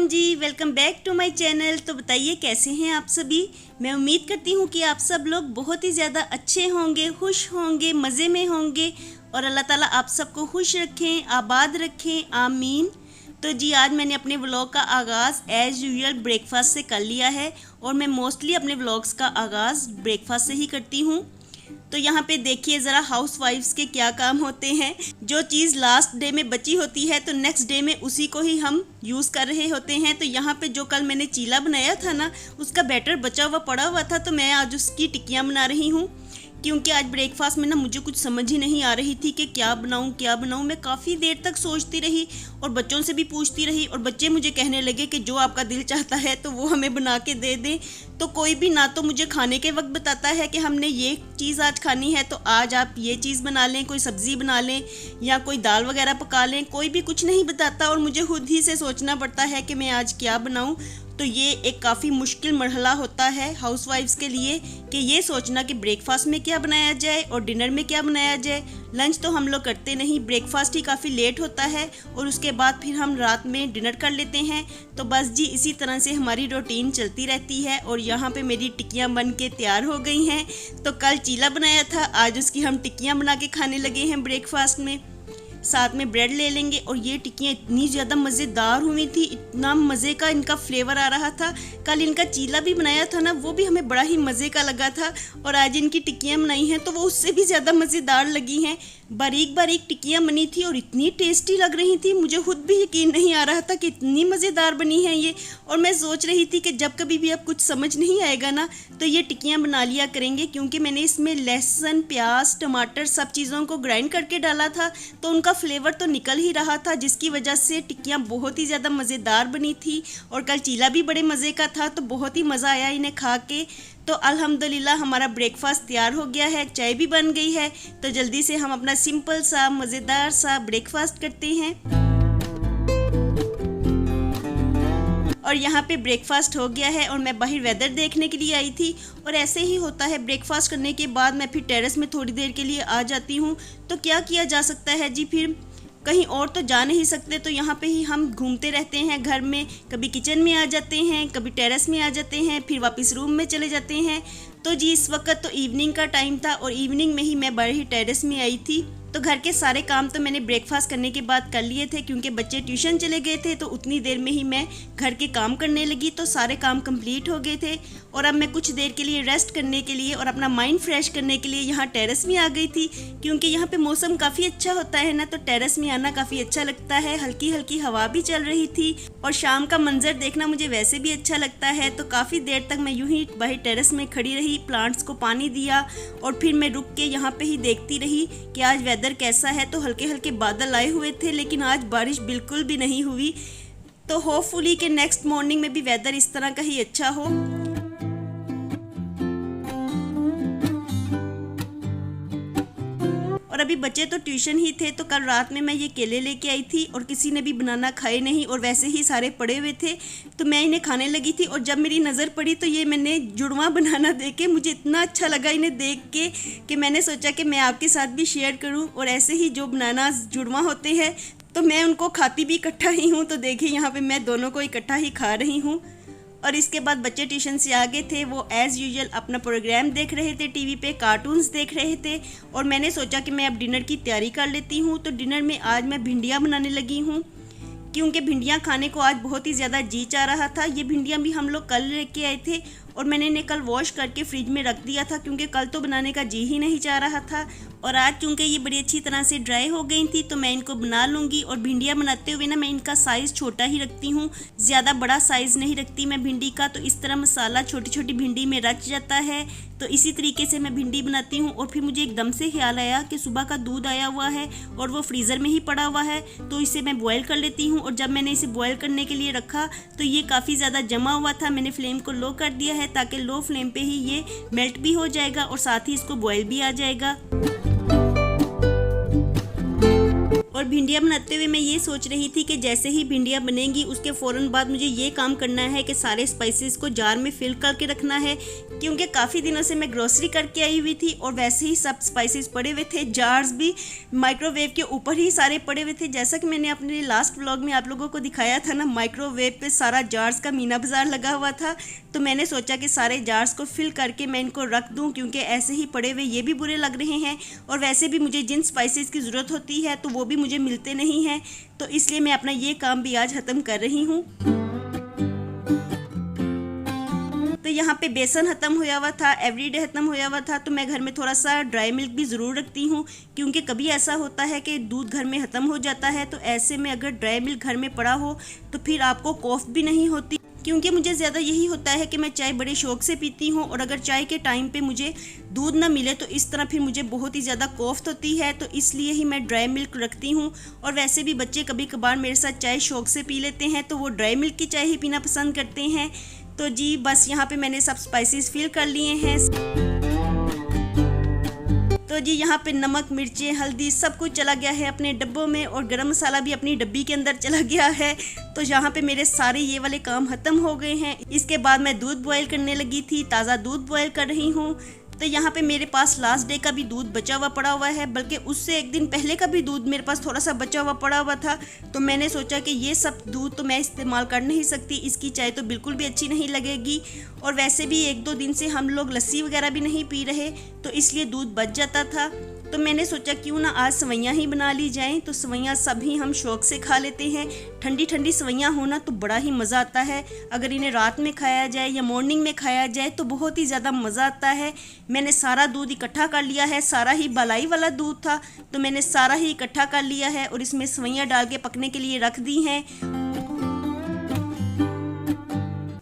वालेकुम जी, welcome back to my channel. तो बताइए कैसे हैं आप सभी। मैं उम्मीद करती हूँ कि आप सब लोग बहुत ही ज़्यादा अच्छे होंगे, खुश होंगे, मज़े में होंगे और अल्लाह ताला आप सबको खुश रखें, आबाद रखें, आमीन। तो जी आज मैंने अपने व्लॉग का आगाज़ एज़ यूजुअल ब्रेकफास्ट से कर लिया है और मैं मोस्टली अपने व्लॉग्स का आगाज़ ब्रेकफास्ट से ही करती हूँ। तो यहाँ पे देखिए ज़रा हाउस वाइफ्स के क्या काम होते हैं। जो चीज़ लास्ट डे में बची होती है तो नेक्स्ट डे में उसी को ही हम यूज़ कर रहे होते हैं। तो यहाँ पे जो कल मैंने चीला बनाया था ना, उसका बैटर बचा हुआ पड़ा हुआ था, तो मैं आज उसकी टिक्कियाँ बना रही हूँ। क्योंकि आज ब्रेकफास्ट में ना मुझे कुछ समझ ही नहीं आ रही थी कि क्या बनाऊँ। मैं काफ़ी देर तक सोचती रही और बच्चों से भी पूछती रही और बच्चे मुझे कहने लगे कि जो आपका दिल चाहता है तो वो हमें बना के दे दें। तो कोई भी ना तो मुझे खाने के वक्त बताता है कि हमने ये चीज़ आज खानी है तो आज आप ये चीज़ बना लें, कोई सब्ज़ी बना लें या कोई दाल वगैरह पका लें, कोई भी कुछ नहीं बताता और मुझे खुद ही से सोचना पड़ता है कि मैं आज क्या बनाऊँ। तो ये एक काफ़ी मुश्किल मरहला होता है हाउसवाइफ्स के लिए कि ये सोचना कि ब्रेकफास्ट में क्या बनाया जाए और डिनर में क्या बनाया जाए। लंच तो हम लोग करते नहीं, ब्रेकफास्ट ही काफ़ी लेट होता है और उसके बाद फिर हम रात में डिनर कर लेते हैं। तो बस जी इसी तरह से हमारी रूटीन चलती रहती है। और यहाँ पे मेरी टिक्कियाँ बन के तैयार हो गई हैं। तो कल चीला बनाया था, आज उसकी हम टिक्कियाँ बना के खाने लगे हैं ब्रेकफास्ट में। साथ में ब्रेड ले लेंगे और ये टिक्कियाँ इतनी ज़्यादा मज़ेदार हुई थी, इतना मज़े का इनका फ्लेवर आ रहा था। कल इनका चीला भी बनाया था ना, वो भी हमें बड़ा ही मज़े का लगा था और आज इनकी टिक्कियाँ बनाई हैं तो वो उससे भी ज़्यादा मज़ेदार लगी हैं। बारीक बारीक टिक्कियाँ बनी थी और इतनी टेस्टी लग रही थी, मुझे खुद भी यकीन नहीं आ रहा था कि इतनी मज़ेदार बनी है ये। और मैं सोच रही थी कि जब कभी भी अब कुछ समझ नहीं आएगा ना तो ये टिक्कियाँ बना लिया करेंगे, क्योंकि मैंने इसमें लहसुन, प्याज, टमाटर सब चीज़ों को ग्राइंड करके डाला था तो उनका फ्लेवर तो निकल ही रहा था, जिसकी वजह से टिक्कियाँ बहुत ही ज़्यादा मज़ेदार बनी थी। और कल चीला भी बड़े मज़े का था तो बहुत ही मज़ा आया इन्हें खा के। तो अल्हम्दुलिल्लाह हमारा ब्रेकफास्ट तैयार हो गया है, चाय भी बन गई है। तो जल्दी से हम अपना सिंपल सा मज़ेदार सा ब्रेकफास्ट करते हैं। और यहाँ पे ब्रेकफास्ट हो गया है और मैं बाहर वेदर देखने के लिए आई थी। और ऐसे ही होता है, ब्रेकफास्ट करने के बाद मैं फिर टेरेस में थोड़ी देर के लिए आ जाती हूँ। तो क्या किया जा सकता है जी, फिर कहीं और तो जा नहीं सकते, तो यहाँ पे ही हम घूमते रहते हैं घर में। कभी किचन में आ जाते हैं, कभी टेरेस में आ जाते हैं, फिर वापस रूम में चले जाते हैं। तो जी इस वक्त तो इवनिंग का टाइम था और इवनिंग में ही मैं बाहर ही टेरेस में आई थी। तो घर के सारे काम तो मैंने ब्रेकफास्ट करने के बाद कर लिए थे, क्योंकि बच्चे ट्यूशन चले गए थे तो उतनी देर में ही मैं घर के काम करने लगी। तो सारे काम कंप्लीट हो गए थे और अब मैं कुछ देर के लिए रेस्ट करने के लिए और अपना माइंड फ्रेश करने के लिए यहाँ टेरेस में आ गई थी। क्योंकि यहाँ पे मौसम काफ़ी अच्छा होता है ना, तो टेरेस में आना काफ़ी अच्छा लगता है। हल्की हल्की हवा भी चल रही थी और शाम का मंजर देखना मुझे वैसे भी अच्छा लगता है। तो काफ़ी देर तक मैं यूं ही बाहर टेरेस में खड़ी रही, प्लांट्स को पानी दिया और फिर मैं रुक के यहाँ पे ही देखती रही कि आज वेदर कैसा है। तो हल्के हल्के बादल आए हुए थे लेकिन आज बारिश बिल्कुल भी नहीं हुई। तो होपफुली कि नेक्स्ट मॉर्निंग में भी वेदर इस तरह का ही अच्छा हो। और अभी बच्चे तो ट्यूशन ही थे, तो कल रात में मैं ये केले लेके आई थी और किसी ने भी बनाना खाए नहीं और वैसे ही सारे पड़े हुए थे तो मैं इन्हें खाने लगी थी। और जब मेरी नज़र पड़ी तो ये मैंने जुड़वा बनाना देख के मुझे इतना अच्छा लगा इन्हें देख के कि मैंने सोचा कि मैं आपके साथ भी शेयर करूं। और ऐसे ही जो बनाना जुड़वा होते हैं तो मैं उनको खाती भी इकट्ठा ही हूँ। तो देखिए यहाँ पर मैं दोनों को इकट्ठा ही खा रही हूँ। और इसके बाद बच्चे ट्यूशन से आ गए थे, वो एज़ यूजुअल अपना प्रोग्राम देख रहे थे, टीवी पे कार्टून्स देख रहे थे। और मैंने सोचा कि मैं अब डिनर की तैयारी कर लेती हूँ। तो डिनर में आज मैं भिंडियाँ बनाने लगी हूँ, क्योंकि भिंडियाँ खाने को आज बहुत ही ज़्यादा जी चाह रहा था। ये भिंडियाँ भी हम लोग कल लेके आए थे और मैंने इन्हें कल वॉश करके फ्रिज में रख दिया था, क्योंकि कल तो बनाने का जी ही नहीं चाह रहा था। और आज चूँकि ये बड़ी अच्छी तरह से ड्राई हो गई थी तो मैं इनको बना लूँगी। और भिंडियाँ बनाते हुए ना मैं इनका साइज़ छोटा ही रखती हूँ, ज़्यादा बड़ा साइज़ नहीं रखती मैं भिंडी का। तो इस तरह मसाला छोटी छोटी भिंडी में रच जाता है। तो इसी तरीके से मैं भिंडी बनाती हूँ। और फिर मुझे एकदम से ख्याल आया कि सुबह का दूध आया हुआ है और वो फ्रीज़र में ही पड़ा हुआ है, तो इसे मैं बॉयल कर लेती हूँ। और जब मैंने इसे बॉयल करने के लिए रखा तो ये काफ़ी ज़्यादा जमा हुआ था। मैंने फ्लेम को लो कर दिया है ताकि लो फ्लेम पे ही ये मेल्ट भी हो जाएगा और साथ ही इसको बॉयल भी आ जाएगा। और भिंडियाँ बनाते हुए मैं ये सोच रही थी कि जैसे ही भिंडियाँ बनेंगी उसके फ़ौरन बाद मुझे ये काम करना है कि सारे स्पाइसेस को जार में फिल करके रखना है, क्योंकि काफ़ी दिनों से मैं ग्रोसरी करके आई हुई थी और वैसे ही सब स्पाइसेस पड़े हुए थे। जार्स भी माइक्रोवेव के ऊपर ही सारे पड़े हुए थे। जैसा कि मैंने अपने लास्ट व्लॉग में आप लोगों को दिखाया था ना, माइक्रोवेव पे सारा जार्स का मीना बाज़ार लगा हुआ था, तो मैंने सोचा कि सारे जार्स को फिल करके मैं इनको रख दूं, क्योंकि ऐसे ही पड़े हुए ये भी बुरे लग रहे हैं और वैसे भी मुझे जिन स्पाइसेस की ज़रूरत होती है तो वो भी मुझे मिलते नहीं हैं, तो इसलिए मैं अपना ये काम भी आज ख़त्म कर रही हूँ। तो यहाँ पे बेसन ख़त्म होया हुआ था, एवरीडे ख़त्म होया हुआ था, तो मैं घर में थोड़ा सा ड्राई मिल्क भी ज़रूर रखती हूँ, क्योंकि कभी ऐसा होता है कि दूध घर में ख़त्म हो जाता है, तो ऐसे में अगर ड्राई मिल्क घर में पड़ा हो तो फिर आपको कॉफ़ भी नहीं होती, क्योंकि मुझे ज़्यादा यही होता है कि मैं चाय बड़े शौक़ से पीती हूँ और अगर चाय के टाइम पे मुझे दूध ना मिले तो इस तरह फिर मुझे बहुत ही ज़्यादा कॉफ होती है, तो इसलिए ही मैं ड्राई मिल्क रखती हूँ। और वैसे भी बच्चे कभी कभार मेरे साथ चाय शौक़ से पी लेते हैं, तो वो ड्राई मिल्क की चाय ही पीना पसंद करते हैं। तो जी बस यहाँ पे मैंने सब स्पाइसेस फिल कर लिए हैं। तो जी यहाँ पे नमक, मिर्चें, हल्दी सब कुछ चला गया है अपने डब्बों में और गरम मसाला भी अपनी डब्बी के अंदर चला गया है। तो यहाँ पे मेरे सारे ये वाले काम ख़त्म हो गए हैं। इसके बाद मैं दूध बॉयल करने लगी थी, ताज़ा दूध बॉयल कर रही हूँ। तो यहाँ पे मेरे पास लास्ट डे का भी दूध बचा हुआ पड़ा हुआ है, बल्कि उससे एक दिन पहले का भी दूध मेरे पास थोड़ा सा बचा हुआ पड़ा हुआ था। तो मैंने सोचा कि ये सब दूध तो मैं इस्तेमाल कर नहीं सकती, इसकी चाय तो बिल्कुल भी अच्छी नहीं लगेगी और वैसे भी 1-2 दिन से हम लोग लस्सी वगैरह भी नहीं पी रहे, तो इसलिए दूध बच जाता था। तो मैंने सोचा क्यों ना आज सवैयाँ ही बना ली जाएं। तो सवैयाँ सभी हम शौक़ से खा लेते हैं। ठंडी ठंडी सवैयाँ होना तो बड़ा ही मज़ा आता है। अगर इन्हें रात में खाया जाए या मॉर्निंग में खाया जाए तो बहुत ही ज़्यादा मज़ा आता है। मैंने सारा दूध इकट्ठा कर लिया है, सारा ही बलाई वाला दूध था, तो मैंने सारा ही इकट्ठा कर लिया है और इसमें सवैयाँ डाल के पकने के लिए रख दी हैं।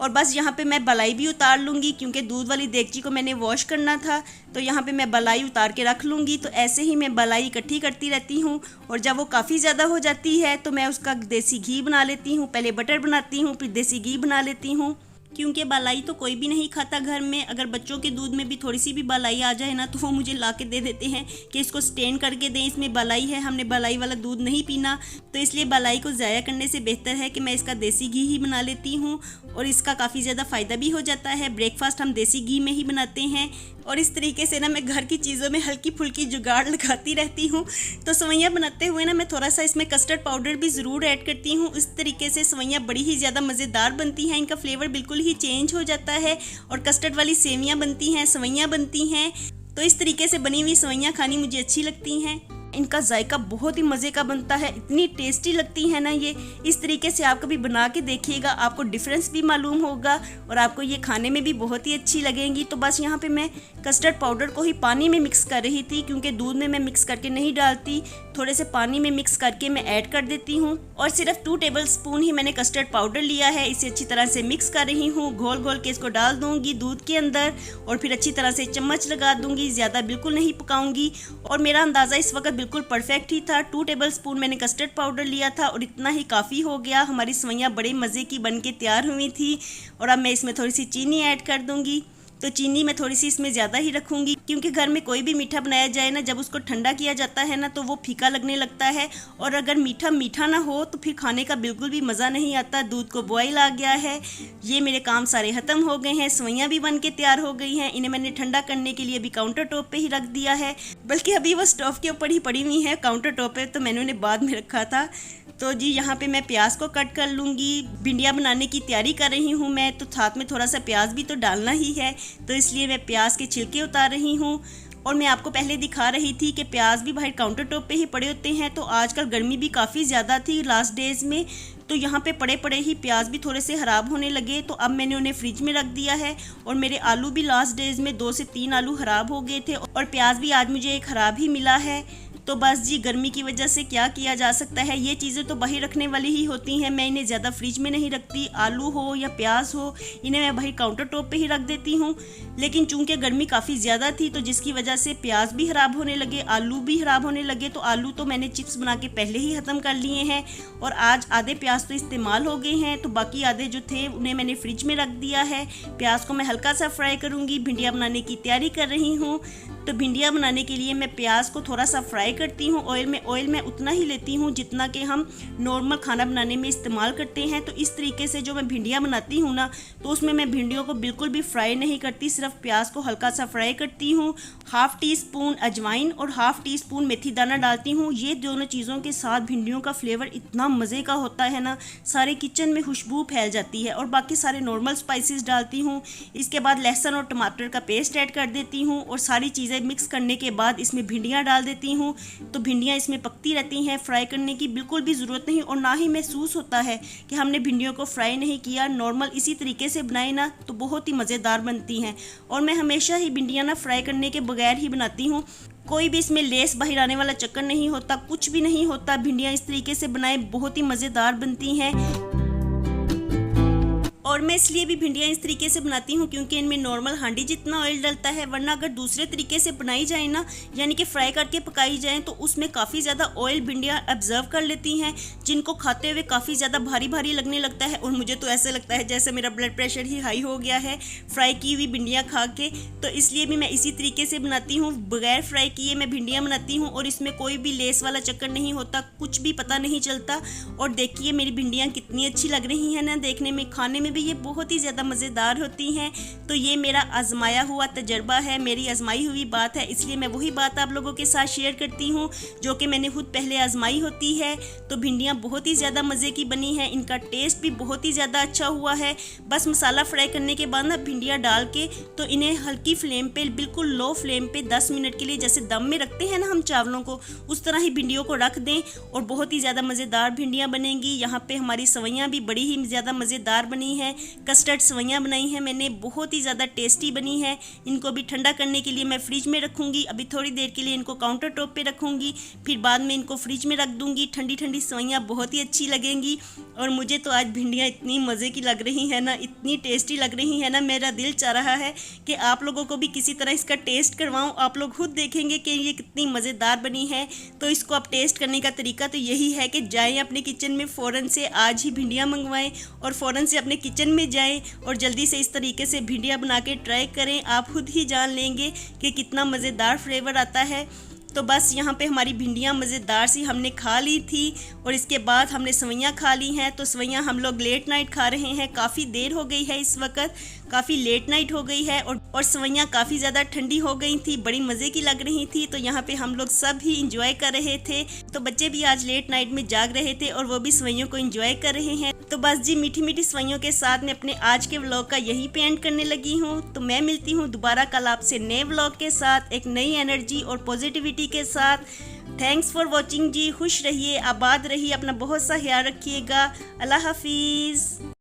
और बस यहाँ पे मैं बलाई भी उतार लूँगी, क्योंकि दूध वाली देगची को मैंने वॉश करना था, तो यहाँ पे मैं बलाई उतार के रख लूँगी। तो ऐसे ही मैं बलाई इकट्ठी करती रहती हूँ और जब वो काफ़ी ज़्यादा हो जाती है तो मैं उसका देसी घी बना लेती हूँ। पहले बटर बनाती हूँ, फिर देसी घी बना लेती हूँ, क्योंकि बालाई तो कोई भी नहीं खाता घर में। अगर बच्चों के दूध में भी थोड़ी सी भी बालाई आ जाए ना तो वो मुझे ला के दे देते हैं कि इसको स्टेन करके दें, इसमें बालाई है, हमने बालाई वाला दूध नहीं पीना। तो इसलिए बालाई को ज़ाया करने से बेहतर है कि मैं इसका देसी घी ही बना लेती हूँ और इसका काफ़ी ज़्यादा फ़ायदा भी हो जाता है। ब्रेकफास्ट हम देसी घी में ही बनाते हैं और इस तरीके से ना मैं घर की चीज़ों में हल्की फुल्की जुगाड़ लगाती रहती हूँ। तो सवैयाँ बनाते हुए ना मैं थोड़ा सा इसमें कस्टर्ड पाउडर भी ज़रूर ऐड करती हूँ। इस तरीके से सवैयाँ बड़ी ही ज़्यादा मज़ेदार बनती हैं, इनका फ्लेवर बिल्कुल ही चेंज हो जाता है और कस्टर्ड वाली सेवियाँ बनती हैं, सवैयाँ बनती हैं। तो इस तरीके से बनी हुई सवैयाँ खानी मुझे अच्छी लगती हैं। इनका जायका बहुत ही मज़े का बनता है, इतनी टेस्टी लगती है ना ये। इस तरीके से आप कभी बना के देखिएगा, आपको डिफरेंस भी मालूम होगा और आपको ये खाने में भी बहुत ही अच्छी लगेंगी। तो बस यहाँ पे मैं कस्टर्ड पाउडर को ही पानी में मिक्स कर रही थी, क्योंकि दूध में मैं मिक्स करके नहीं डालती, थोड़े से पानी में मिक्स करके मैं ऐड कर देती हूँ। और सिर्फ 2 टेबलस्पून ही मैंने कस्टर्ड पाउडर लिया है। इसे अच्छी तरह से मिक्स कर रही हूँ, घोल घोल के इसको डाल दूँगी दूध के अंदर और फिर अच्छी तरह से चम्मच लगा दूँगी, ज़्यादा बिल्कुल नहीं पकाऊँगी। और मेरा अंदाज़ा इस वक्त बिल्कुल परफेक्ट ही था। 2 टेबलस्पून मैंने कस्टर्ड पाउडर लिया था और इतना ही काफ़ी हो गया। हमारी सवैयाँ बड़े मज़े की बन के तैयार हुई थी। और अब मैं इसमें थोड़ी सी चीनी ऐड कर दूँगी। तो चीनी मैं थोड़ी सी इसमें ज़्यादा ही रखूँगी, क्योंकि घर में कोई भी मीठा बनाया जाए ना, जब उसको ठंडा किया जाता है ना तो वो फीका लगने लगता है और अगर मीठा मीठा ना हो तो फिर खाने का बिल्कुल भी मज़ा नहीं आता। दूध को बॉयल आ गया है। ये मेरे काम सारे ख़त्म हो गए हैं, सवैयाँ भी बन के तैयार हो गई हैं। इन्हें मैंने ठंडा करने के लिए अभी काउंटर टॉप पे ही रख दिया है, बल्कि अभी वो स्टोव के ऊपर ही पड़ी हुई है काउंटर टॉप पे, तो मैंने उन्हें बाद में रखा था। तो जी यहाँ पे मैं प्याज को कट कर लूँगी। भिंडियाँ बनाने की तैयारी कर रही हूँ मैं, तो साथ में थोड़ा सा प्याज भी तो डालना ही है, तो इसलिए मैं प्याज के छिलके उतार रही हूँ। और मैं आपको पहले दिखा रही थी कि प्याज भी बाहर काउंटर टॉप पे ही पड़े होते हैं। तो आजकल गर्मी भी काफ़ी ज़्यादा थी लास्ट डेज़ में, तो यहाँ पे पड़े पड़े ही प्याज भी थोड़े से ख़राब होने लगे, तो अब मैंने उन्हें फ्रिज में रख दिया है। और मेरे आलू भी लास्ट डेज़ में 2 से 3 आलू ख़राब हो गए थे और प्याज भी आज मुझे ख़राब ही मिला है। तो बस जी गर्मी की वजह से क्या किया जा सकता है, ये चीज़ें तो बाहर रखने वाली ही होती हैं। मैं इन्हें ज़्यादा फ्रिज में नहीं रखती, आलू हो या प्याज हो इन्हें मैं बाहर काउंटर टॉप पे ही रख देती हूँ। लेकिन चूंकि गर्मी काफ़ी ज़्यादा थी तो जिसकी वजह से प्याज भी ख़राब होने लगे, आलू भी ख़राब होने लगे। तो आलू तो मैंने चिप्स बना के पहले ही ख़त्म कर लिए हैं और आज आधे प्याज तो इस्तेमाल हो गए हैं, तो बाकी आधे जो थे उन्हें मैंने फ्रिज में रख दिया है। प्याज को मैं हल्का सा फ्राई करूँगी, भिंडियाँ बनाने की तैयारी कर रही हूँ। तो भिंडियाँ बनाने के लिए मैं प्याज को थोड़ा सा फ्राई करती हूँ ऑयल में उतना ही लेती हूँ जितना कि हम नॉर्मल खाना बनाने में इस्तेमाल करते हैं। तो इस तरीके से जो मैं भिंडियाँ बनाती हूँ ना, तो उसमें मैं भिंडियों को बिल्कुल भी फ्राई नहीं करती, सिर्फ प्याज को हल्का सा फ्राई करती हूँ। हाफ़ टी स्पून अजवाइन और हाफ़ टी स्पून मेथी दाना डालती हूँ। ये दोनों चीज़ों के साथ भिंडियों का फ्लेवर इतना मज़े का होता है ना, सारे किचन में खुशबू फैल जाती है। और बाकी सारे नॉर्मल स्पाइसेस डालती हूँ। इसके बाद लहसुन और टमाटर का पेस्ट ऐड कर देती हूँ और सारी चीज़ें मिक्स करने के बाद इसमें भिंडियाँ डाल देती हूँ। तो भिंडियाँ इसमें पकती रहती हैं, फ्राई करने की बिल्कुल भी ज़रूरत नहीं और ना ही महसूस होता है कि हमने भिंडियों को फ्राई नहीं किया। नॉर्मल इसी तरीके से बनाए ना तो बहुत ही मज़ेदार बनती हैं। और मैं हमेशा ही भिंडियाँ ना फ्राई करने के बगैर ही बनाती हूँ, कोई भी इसमें लेस बाहर आने वाला चक्कर नहीं होता, कुछ भी नहीं होता। भिंडियाँ इस तरीके से बनाए बहुत ही मज़ेदार बनती हैं। और मैं इसलिए भी भिंडियाँ इस तरीके से बनाती हूँ क्योंकि इनमें नॉर्मल हांडी जितना ऑयल डलता है, वरना अगर दूसरे तरीके से बनाई जाए ना, यानी कि फ्राई करके पकाई जाए, तो उसमें काफ़ी ज़्यादा ऑयल भिंडियाँ ऑब्जर्व कर लेती हैं, जिनको खाते हुए काफ़ी ज़्यादा भारी भारी लगने लगता है। और मुझे तो ऐसा लगता है जैसे मेरा ब्लड प्रेशर ही हाई हो गया है फ्राई की हुई भिंडियाँ खा के। तो इसलिए भी मैं इसी तरीके से बनाती हूँ, बगैर फ्राई किए मैं भिंडियाँ बनाती हूँ और इसमें कोई भी लेस वाला चक्कर नहीं होता, कुछ भी पता नहीं चलता। और देखिए मेरी भिंडियाँ कितनी अच्छी लग रही हैं ना देखने में, खाने में भी ये बहुत ही ज़्यादा मज़ेदार होती हैं। तो ये मेरा आजमाया हुआ तजर्बा है, मेरी आजमाई हुई बात है, इसलिए मैं वही बात आप लोगों के साथ शेयर करती हूँ जो कि मैंने खुद पहले आजमाई होती है। तो भिंडियाँ बहुत ही ज़्यादा मज़े की बनी हैं, इनका टेस्ट भी बहुत ही ज़्यादा अच्छा हुआ है। बस मसाला फ्राई करने के बाद ना भिंडियाँ डाल के तो इन्हें हल्की फ्लेम पे, बिल्कुल लो फ्लेम पे 10 मिनट के लिए, जैसे दम में रखते हैं ना हम चावलों को, उस तरह ही भिंडियों को रख दें और बहुत ही ज़्यादा मज़ेदार भिंडियाँ बनेंगी। यहाँ पे हमारी सवैयाँ भी बड़ी ही ज़्यादा मज़ेदार बनी हैं। कस्टर्ड सवैयाँ बनाई हैं मैंने, बहुत ही ज़्यादा टेस्टी बनी है। इनको भी ठंडा करने के लिए मैं फ्रिज में रखूँगी। अभी थोड़ी देर के लिए इनको काउंटर टॉप पे रखूँगी, फिर बाद में इनको फ्रिज में रख दूँगी। ठंडी ठंडी सवैयाँ बहुत ही अच्छी लगेंगी। और मुझे तो आज भिंडियाँ इतनी मज़े की लग रही हैं ना, इतनी टेस्टी लग रही हैं ना, मेरा दिल चाह रहा है कि आप लोगों को भी किसी तरह इसका टेस्ट करवाऊँ। आप लोग खुद देखेंगे कि ये कितनी मज़ेदार बनी है। तो इसको आप टेस्ट करने का तरीका तो यही है कि जाएँ अपने किचन में, फ़ौरन से आज ही भिंडियाँ मंगवाएँ और फ़ौरन से अपने किचन में जाएँ और जल्दी से इस तरीके से भिंडियाँ बना के ट्राई करें। आप खुद ही जान लेंगे कि कितना मज़ेदार फ्लेवर आता है। तो बस यहाँ पे हमारी भिंडियाँ मज़ेदार सी हमने खा ली थी और इसके बाद हमने सवैयाँ खा ली हैं। तो सवैयाँ हम लोग लेट नाइट खा रहे हैं, काफ़ी देर हो गई है, इस वक्त काफ़ी लेट नाइट हो गई है और सवैयाँ काफ़ी ज़्यादा ठंडी हो गई थी, बड़ी मज़े की लग रही थी। तो यहाँ पे हम लोग सब ही इंजॉय कर रहे थे। तो बच्चे भी आज लेट नाइट में जाग रहे थे और वो भी सवैयों को इंजॉय कर रहे हैं। तो बस जी, मीठी मीठी सवैयों के साथ मैं अपने आज के व्लॉग का यहीं पे एंड करने लगी हूँ। तो मैं मिलती हूँ दोबारा कल आपसे नए व्लॉग के साथ, एक नई एनर्जी और पॉजिटिविटी के साथ। थैंक्स फॉर वॉचिंग जी। खुश रहिए, आबाद रहिए, अपना बहुत सा ख्याल रखिएगा। अल्लाह हाफिज़।